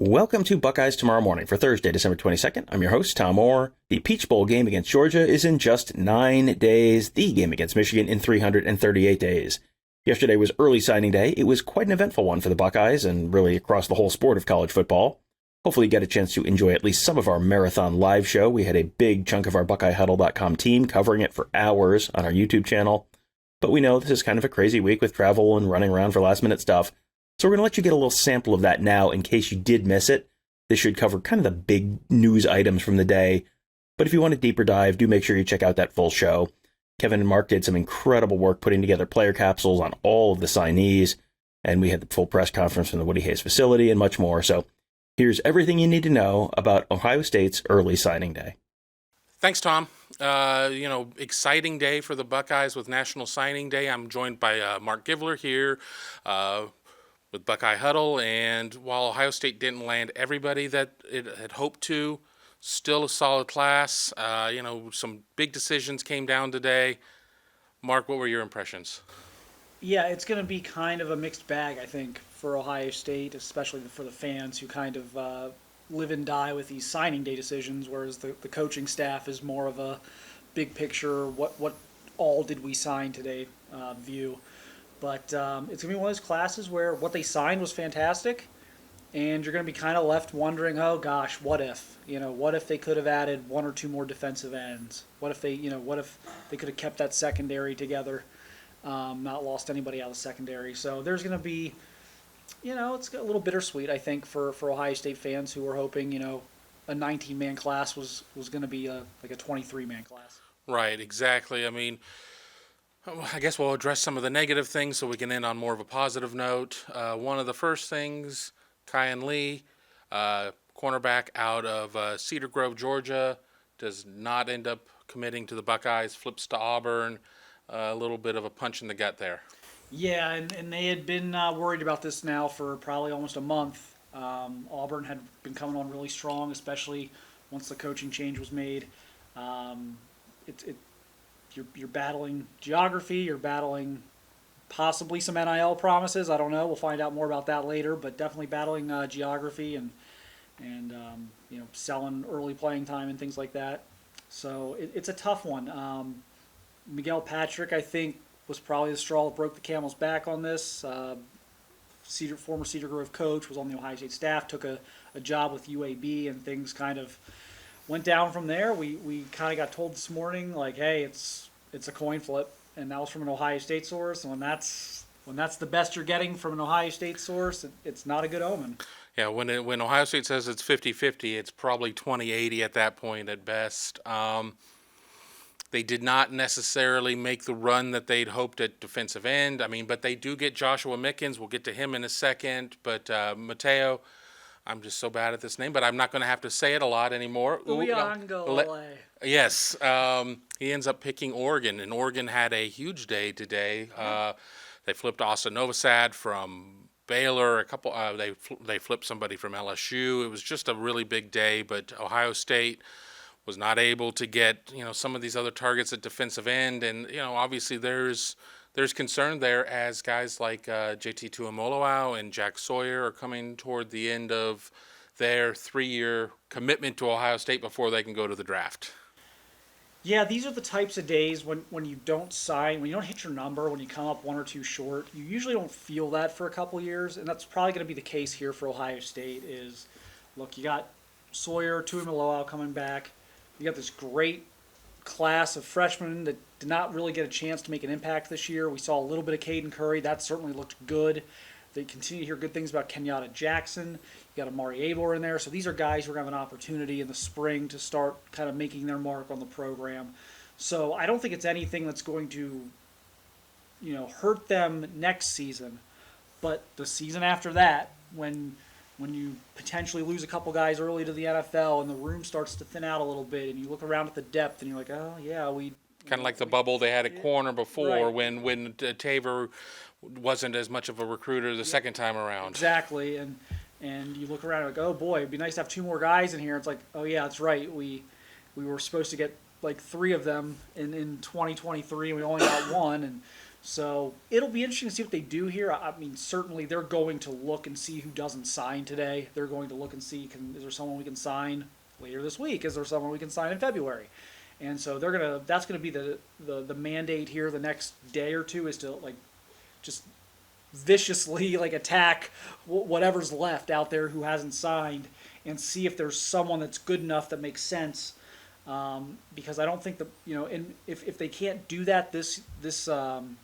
Welcome to Buckeyes Tomorrow Morning for Thursday, December 22nd. I'm your host, Tom Orr. The Peach Bowl game against Georgia is in just 9 days. The game against Michigan in 338 days. Yesterday was early signing day. It was quite an eventful one for the Buckeyes and really across the whole sport of college football. Hopefully you get a chance to enjoy at least some of our marathon live show. We had a big chunk of our BuckeyeHuddle.com team covering it for hours on our YouTube channel. But we know this is kind of a crazy week with travel and running around for last minute stuff. So we're going to let you get a little sample of that now in case you did miss it. This should cover kind of the big news items from the day. But if you want a deeper dive, do make sure you check out that full show. Kevin and Marc did some incredible work putting together player capsules on all of the signees. And we had the full press conference from the Woody Hayes facility and much more. So here's everything you need to know about Ohio State's early signing day. Thanks, Tom. Exciting day for the Buckeyes with National Signing Day. I'm joined by Marc Givler here with Buckeye Huddle, and while Ohio State didn't land everybody that it had hoped to, still a solid class. Some big decisions came down today. Marc, what were your impressions? Yeah, it's going to be kind of a mixed bag, I think, for Ohio State, especially for the fans who kind of live and die with these signing day decisions, whereas the coaching staff is more of a big picture, what all did we sign today view. But it's going to be one of those classes where what they signed was fantastic, and you're going to be kind of left wondering, oh gosh, what if? What if they could have added one or two more defensive ends? What if they could have kept that secondary together, not lost anybody out of the secondary? So there's going to be, it's a little bittersweet, I think, for Ohio State fans who were hoping, a 19-man class was going to be like a 23-man class. Right, exactly. I guess we'll address some of the negative things so we can end on more of a positive note. One of the first things, Kyan Lee, cornerback out of Cedar Grove, Georgia, does not end up committing to the Buckeyes, flips to Auburn. A little bit of a punch in the gut there. Yeah, and they had been worried about this now for probably almost a month. Auburn had been coming on really strong, especially once the coaching change was made. You're battling geography, you're battling possibly some NIL promises. I don't know. We'll find out more about that later, but definitely battling geography and selling early playing time and things like that. So it's a tough one. Miguel Patrick, I think, was probably the straw that broke the camel's back on this. Former Cedar Grove coach, was on the Ohio State staff, took a job with UAB, and things kind of went down from there. We kind of got told this morning, like, hey, it's a coin flip, and that was from an Ohio State source. And when that's the best you're getting from an Ohio State source, it's not a good omen. Yeah, when Ohio State says it's 50-50, it's probably 20-80 at that point at best. They did not necessarily make the run that they'd hoped at defensive end. But they do get Joshua Mickens. We'll get to him in a second. But Mateo, I'm just so bad at this name, but I'm not going to have to say it a lot anymore. Yes. He ends up picking Oregon, and Oregon had a huge day today. They flipped Austin Novosad from Baylor. They flipped somebody from LSU. It was just a really big day, but Ohio State was not able to get some of these other targets at defensive end, and obviously there's concern there as guys like JT Tuimoloau and Jack Sawyer are coming toward the end of their 3-year commitment to Ohio State before they can go to the draft. Yeah, these are the types of days when you don't sign, when you don't hit your number, when you come up one or two short. You usually don't feel that for a couple years, and that's probably going to be the case here for Ohio State. Look, you got Sawyer, Tuimoloau coming back. You got this great class of freshmen that did not really get a chance to make an impact this year. We saw a little bit of Caden Curry. That certainly looked good. They continue to hear good things about Kenyatta Jackson. You got Amari Abler in there. So these are guys who are going to have an opportunity in the spring to start kind of making their mark on the program. So I don't think it's anything that's going to, hurt them next season. But the season after that, when you potentially lose a couple guys early to the NFL and the room starts to thin out a little bit and you look around at the depth and you're like, oh, yeah, we... Kind of like the bubble they had at corner before, right, when Taver wasn't as much of a recruiter the second time around. Exactly, and you look around and like, oh boy, it'd be nice to have two more guys in here. It's like, oh yeah, that's right. We were supposed to get like three of them in 2023, and we only got one. And So it'll be interesting to see what they do here. I mean, certainly they're going to look and see who doesn't sign today. They're going to look and see, is there someone we can sign later this week? Is there someone we can sign in February? And so that's gonna be the mandate here the next day or two, is to like just viciously like attack whatever's left out there who hasn't signed, and see if there's someone that's good enough that makes sense. Because I don't think and if they can't do that this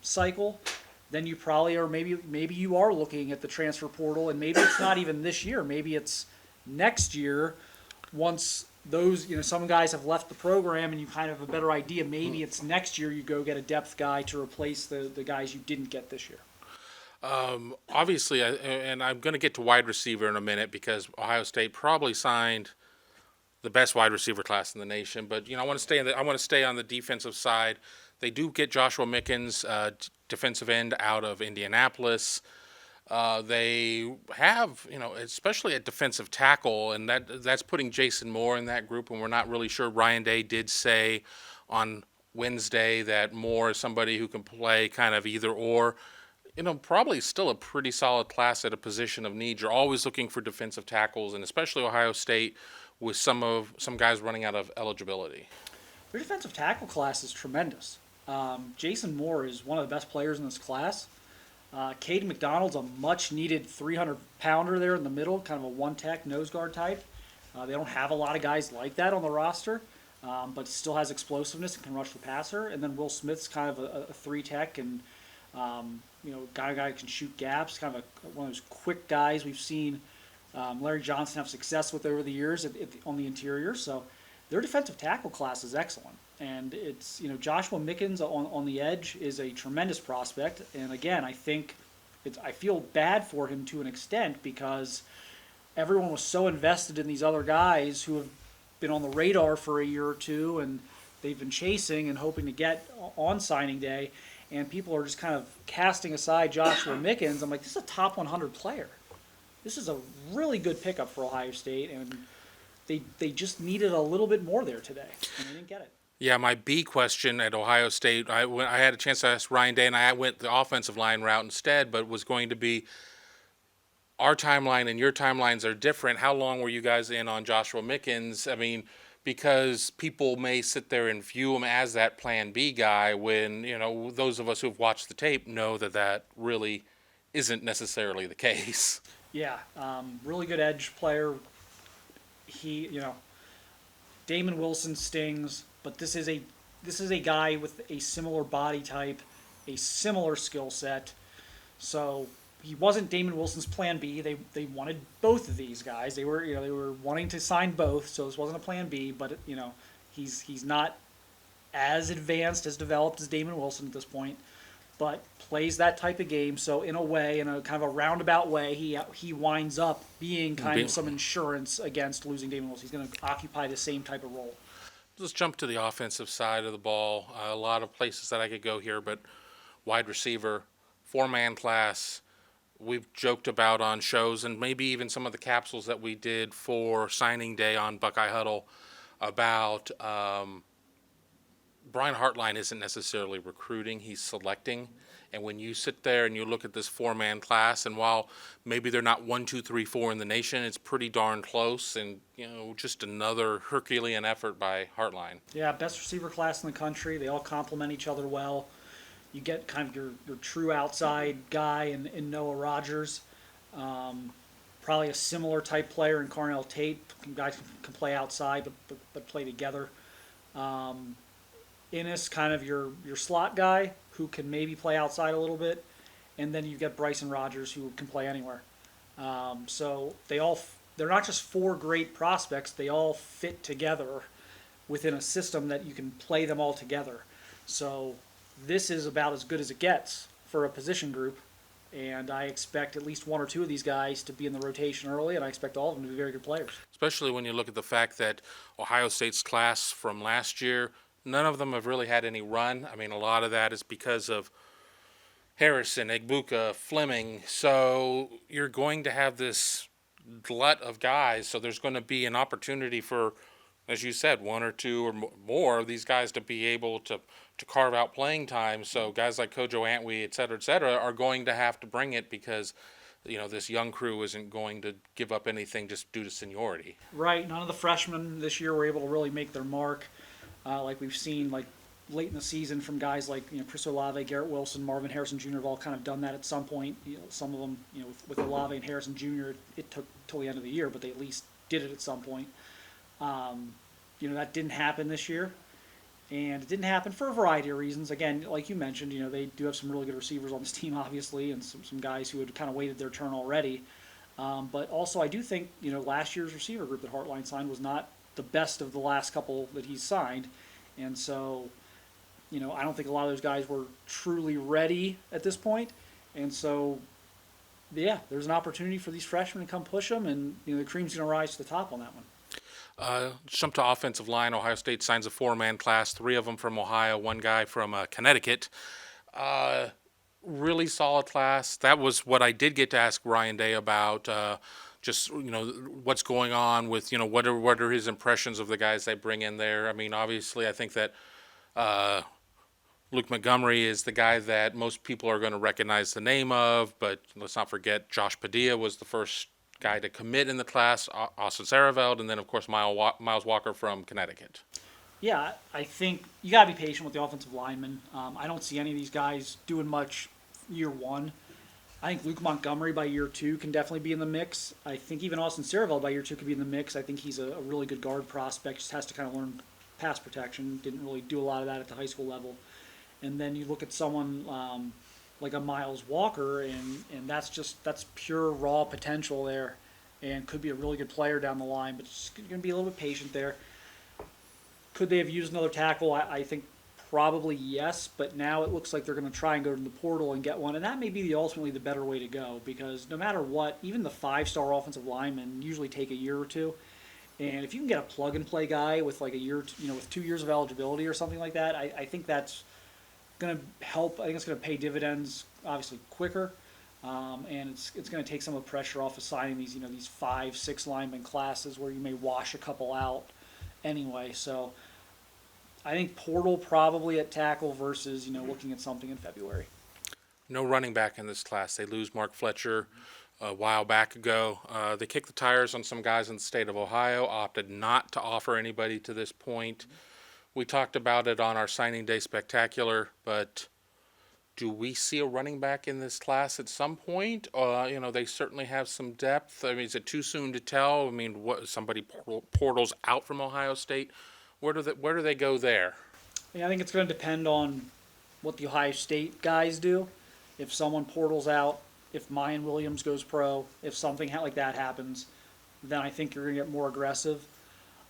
cycle, then you probably are, maybe you are looking at the transfer portal, and maybe it's not even this year, maybe it's next year, once those some guys have left the program and you kind of have a better idea. Maybe it's next year you go get a depth guy to replace the guys you didn't get this year. Obviously, and I'm going to get to wide receiver in a minute, because Ohio State probably signed the best wide receiver class in the nation. But I want to stay on the defensive side. They do get Joshua Mickens, defensive end out of Indianapolis. They have, especially at defensive tackle, and that's putting Jason Moore in that group. And we're not really sure. Ryan Day did say on Wednesday that Moore is somebody who can play kind of either or. Probably still a pretty solid class at a position of need. You're always looking for defensive tackles, and especially Ohio State, with some guys running out of eligibility. Their defensive tackle class is tremendous. Jason Moore is one of the best players in this class. Cade McDonald's a much-needed 300-pounder there in the middle, kind of a one-tech nose guard type. They don't have a lot of guys like that on the roster, but still has explosiveness and can rush the passer. And then Will Smith's kind of a three-tech, and guy who can shoot gaps, kind of one of those quick guys we've seen Larry Johnson have success with over the years on the interior. So their defensive tackle class is excellent. And it's, Joshua Mickens on the edge is a tremendous prospect. And again, I feel bad for him to an extent, because everyone was so invested in these other guys who have been on the radar for a year or two, and they've been chasing and hoping to get on signing day. And people are just kind of casting aside Joshua Mickens. I'm like, this is a top 100 player. This is a really good pickup for Ohio State, and they just needed a little bit more there today, and they didn't get it. Yeah, my B question at Ohio State, I had a chance to ask Ryan Day, and I went the offensive line route instead, but was going to be, our timeline and your timelines are different. How long were you guys in on Joshua Mickens? I mean, because people may sit there and view him as that plan B guy, when, those of us who've watched the tape know that really isn't necessarily the case. Yeah, really good edge player. Damon Wilson stings, but this is a guy with a similar body type, a similar skill set. So he wasn't Damon Wilson's plan B. They wanted both of these guys. They were wanting to sign both, so this wasn't a plan B. But he's not as advanced, as developed as Damon Wilson at this point, but plays that type of game. So in a kind of a roundabout way, he winds up being kind of some insurance against losing Damon Wilson. He's going to occupy the same type of role. Let's jump to the offensive side of the ball. A lot of places that I could go here, but wide receiver, four-man class. We've joked about on shows, and maybe even some of the capsules that we did for signing day on Buckeye Huddle, about Brian Hartline isn't necessarily recruiting, he's selecting. And when you sit there and you look at this four-man class, and while maybe they're not 1, 2, 3, 4 in the nation, it's pretty darn close, and just another Herculean effort by Hartline. Yeah, best receiver class in the country. They all complement each other well. You get kind of your true outside guy in Noah Rogers. Probably a similar type player in Carnell Tate. Guys can play outside but play together. Innis, kind of your slot guy who can maybe play outside a little bit, and then you get Bryson Rogers who can play anywhere. So they're not just four great prospects; they all fit together within a system that you can play them all together. So this is about as good as it gets for a position group, and I expect at least one or two of these guys to be in the rotation early, and I expect all of them to be very good players. Especially when you look at the fact that Ohio State's class from last year, none of them have really had any run. I mean, a lot of that is because of Harrison, Egbuka, Fleming. So you're going to have this glut of guys. So there's going to be an opportunity for as you said, one or two or more of these guys to be able to carve out playing time. So guys like Kojo Antwi, et cetera, are going to have to bring it because, this young crew isn't going to give up anything just due to seniority. Right. None of the freshmen this year were able to really make their mark, like we've seen like late in the season from guys like Chris Olave, Garrett Wilson, Marvin Harrison Jr. have all kind of done that at some point. Some of them, with Olave and Harrison Jr. It took till the end of the year, but they at least did it at some point. That didn't happen this year, and it didn't happen for a variety of reasons. Again, like you mentioned, they do have some really good receivers on this team, obviously, and some guys who had kind of waited their turn already. But also, I do think last year's receiver group that Hartline signed was not the best of the last couple that he's signed, and so I don't think a lot of those guys were truly ready at this point, and so yeah, there's an opportunity for these freshmen to come push them, and the cream's going to rise to the top on that one. Jump to offensive line. Ohio State signs a 4-man class, 3 of them from Ohio, 1 guy from Connecticut. Really solid class. That was what I did get to ask Ryan Day about. Just what's going on with what are his impressions of the guys they bring in there. I mean, obviously, I think that Luke Montgomery is the guy that most people are going to recognize the name of, but let's not forget Josh Padilla was the first guy to commit in the class, Austin Sareveld, and then, of course, Miles Walker from Connecticut. Yeah, I think you got to be patient with the offensive linemen. I don't see any of these guys doing much year one. I think Luke Montgomery by year 2 can definitely be in the mix. I think even Austin Sareveld by year 2 could be in the mix. I think he's a really good guard prospect, just has to kind of learn pass protection. Didn't really do a lot of that at the high school level. And then you look at someone like a Miles Walker, and that's pure raw potential there, and could be a really good player down the line, but just going to be a little bit patient there. Could they have used another tackle? I think probably yes, but now it looks like they're going to try and go to the portal and get one, and that may be ultimately the better way to go, because no matter what, even the 5-star offensive linemen usually take a year or two, and if you can get a plug-and-play guy with like a year, with 2 years of eligibility or something like that, I think that's going to help. I think it's going to pay dividends, obviously, quicker, and it's going to take some of the pressure off of signing these 5-6 lineman classes where you may wash a couple out anyway. So I think portal probably at tackle versus looking at something in February. No running back in this class. They lose Mark Fletcher a while back ago. They kicked the tires on some guys in the state of Ohio, opted not to offer anybody to this point. We talked about it on our signing day spectacular, but do we see a running back in this class at some point? They certainly have some depth. I mean, is it too soon to tell? I mean, somebody portals out from Ohio State? Where do they go there? I think it's going to depend on what the Ohio State guys do. If someone portals out, if Mayan Williams goes pro, if something like that happens, then I think you're going to get more aggressive.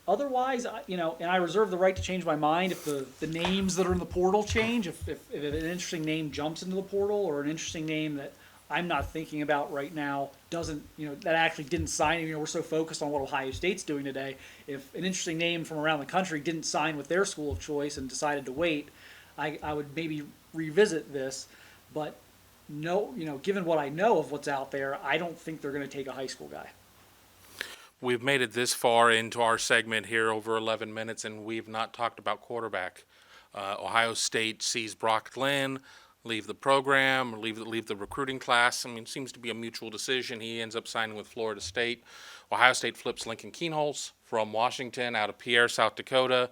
Otherwise, and I reserve the right to change my mind if the names that are in the portal change. If an interesting name jumps into the portal, or an interesting name that I'm not thinking about right now doesn't, that actually didn't sign. We're so focused on what Ohio State's doing today. If an interesting name from around the country didn't sign with their school of choice and decided to wait, I would maybe revisit this. But no, given what I know of what's out there, I don't think they're going to take a high school guy. We've made it this far into our segment here, over 11 minutes, and we've not talked about quarterback. Ohio State sees Brock Glenn leave the program, leave the recruiting class. I mean, it seems to be a mutual decision. He ends up signing with Florida State. Ohio State flips Lincoln Kienholz from Washington out of Pierre, South Dakota.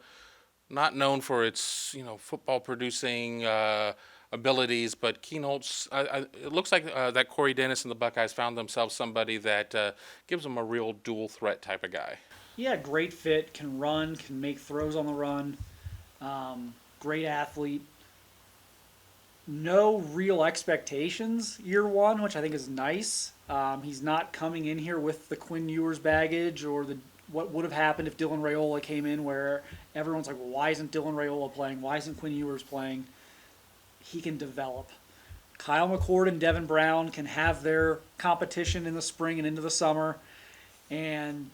Not known for its football producing abilities, but Kienholz, it looks like that Corey Dennis and the Buckeyes found themselves somebody that gives them a real dual threat type of guy. Yeah, great fit, can run, can make throws on the run, great athlete. No real expectations year one, which I think is nice. He's not coming in here with the Quinn Ewers baggage or what would have happened if Dylan Raiola came in, where everyone's like, well, why isn't Dylan Raiola playing? Why isn't Quinn Ewers playing? He can develop. Kyle McCord and Devin Brown can have their competition in the spring and into the summer and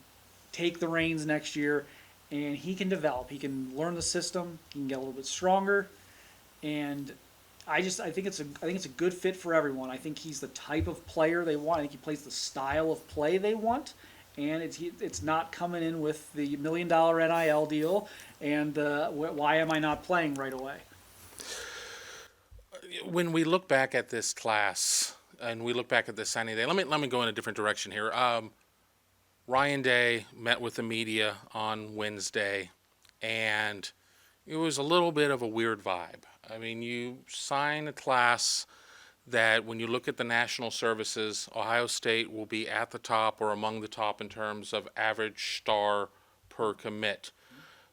take the reins next year, and he can develop. He can learn the system. He can get a little bit stronger, and I think it's a good fit for everyone. I think he's the type of player they want. I think he plays the style of play they want, and it's not coming in with the $1 million NIL deal. And why am I not playing right away? When we look back at this class and we look back at this signing day, let me go in a different direction here. Ryan Day met with the media on Wednesday, and it was a little bit of a weird vibe. I mean, you sign a class that when you look at the national services, Ohio State will be at the top or among the top in terms of average star per commit.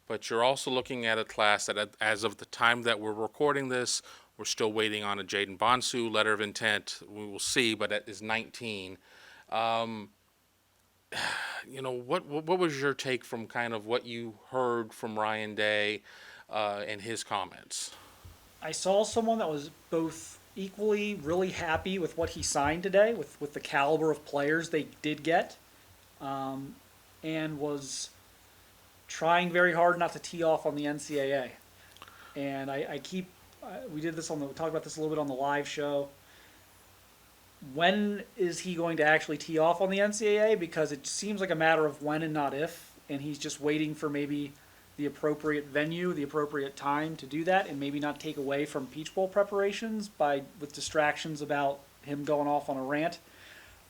But you're also looking at a class that, as of the time that we're recording this, we're still waiting on a Jaden Bonsu letter of intent. We will see, but it is 19. What was your take from kind of what you heard from Ryan Day and his comments? I saw someone that was both equally really happy with what he signed today, with the caliber of players they did get, and was trying very hard not to tee off on the NCAA. And we did this we talked about this a little bit on the live show. When is he going to actually tee off on the NCAA? Because it seems like a matter of when and not if, and he's just waiting for maybe the appropriate venue, the appropriate time to do that, and maybe not take away from Peach Bowl preparations with distractions about him going off on a rant.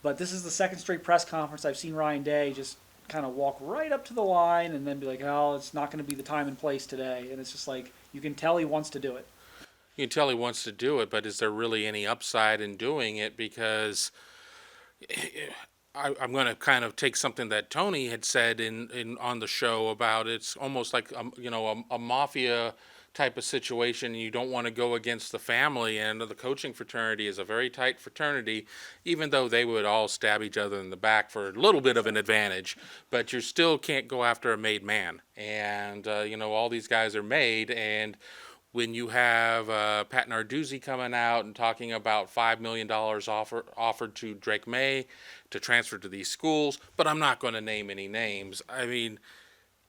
But this is the second straight press conference I've seen Ryan Day just kind of walk right up to the line and then be like, oh, it's not going to be the time and place today. And it's just like, you can tell he wants to do it. You can tell he wants to do it, but is there really any upside in doing it? Because I'm going to kind of take something that Tony had said on the show about it's almost like a mafia type of situation. You don't want to go against the family, and the coaching fraternity is a very tight fraternity, even though they would all stab each other in the back for a little bit of an advantage. But you still can't go after a made man, and all these guys are made. And when you have Pat Narduzzi coming out and talking about $5 million offered to Drake May to transfer to these schools, but I'm not going to name any names. I mean,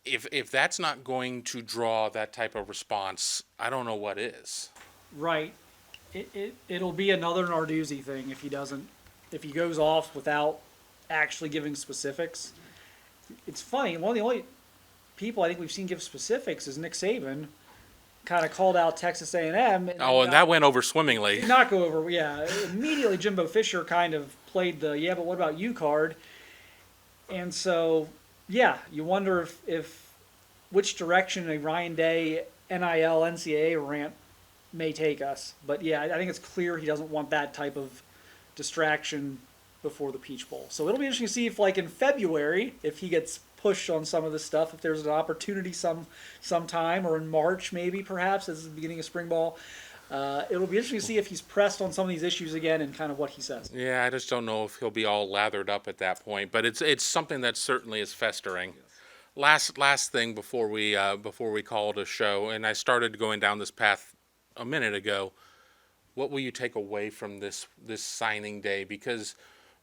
if that's not going to draw that type of response, I don't know what is. Right. It'll be another Narduzzi thing if he goes off without actually giving specifics. It's funny. One of the only people I think we've seen give specifics is Nick Saban. Kind of called out Texas A&M. And that went over swimmingly. Did not go over, yeah. Immediately Jimbo Fisher kind of played the, yeah, but what about you card? And so, yeah, you wonder if which direction a Ryan Day NIL NCAA rant may take us. But, yeah, I think it's clear he doesn't want that type of distraction before the Peach Bowl. So it'll be interesting to see if, like in February, if he gets push on some of this stuff, if there's an opportunity sometime, or in March maybe perhaps as the beginning of spring ball. It'll be interesting to see if he's pressed on some of these issues again and kind of what he says. Yeah, I just don't know if he'll be all lathered up at that point, but it's something that certainly is festering. Yes. Last thing before we call it a show, and I started going down this path a minute ago. What will you take away from this signing day? Because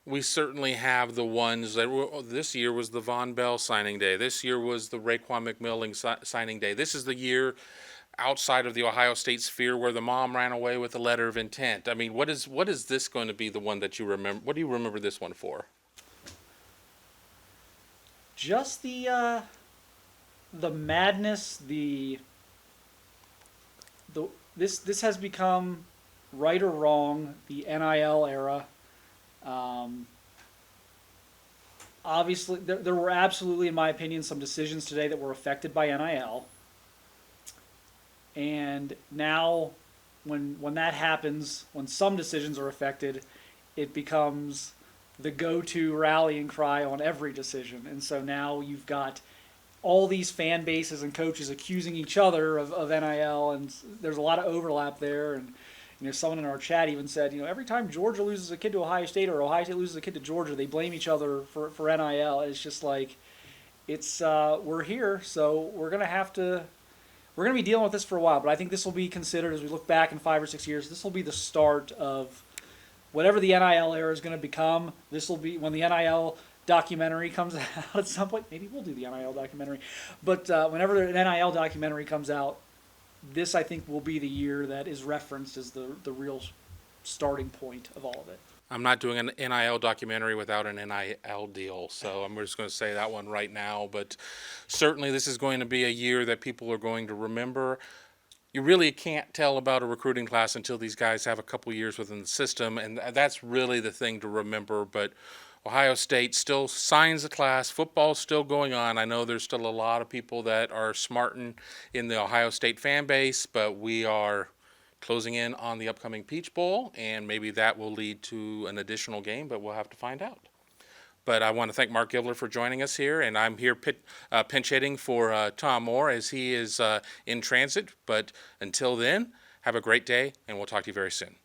we certainly have the ones that this year was the Von Bell signing day. This year was the Raekwon McMillan signing day. This is the year outside of the Ohio State sphere where the mom ran away with a letter of intent. I mean, what is this going to be the one that you remember? What do you remember this one for? Just the madness, this has become, right or wrong, the NIL era. Obviously, there were absolutely, in my opinion, some decisions today that were affected by NIL. And now, when that happens, when some decisions are affected, it becomes the go-to rallying cry on every decision. And so now you've got all these fan bases and coaches accusing each other of NIL, and there's a lot of overlap there. And someone in our chat even said, every time Georgia loses a kid to Ohio State or Ohio State loses a kid to Georgia, they blame each other for NIL. It's just like, we're here, so we're going to be dealing with this for a while. But I think this will be considered, as we look back in 5 or 6 years, this will be the start of whatever the NIL era is going to become. This will be when the NIL documentary comes out at some point. Maybe we'll do the NIL documentary. But whenever an NIL documentary comes out, this, I think, will be the year that is referenced as the real starting point of all of it. I'm not doing an NIL documentary without an NIL deal, so I'm just going to say that one right now. But certainly this is going to be a year that people are going to remember. You really can't tell about a recruiting class until these guys have a couple years within the system, and that's really the thing to remember. But Ohio State still signs the class. Football's still going on. I know there's still a lot of people that are smarting in the Ohio State fan base, but we are closing in on the upcoming Peach Bowl, and maybe that will lead to an additional game, but we'll have to find out. But I want to thank Marc Givler for joining us here, and I'm here pinch hitting for Tom Orr as he is in transit. But until then, have a great day, and we'll talk to you very soon.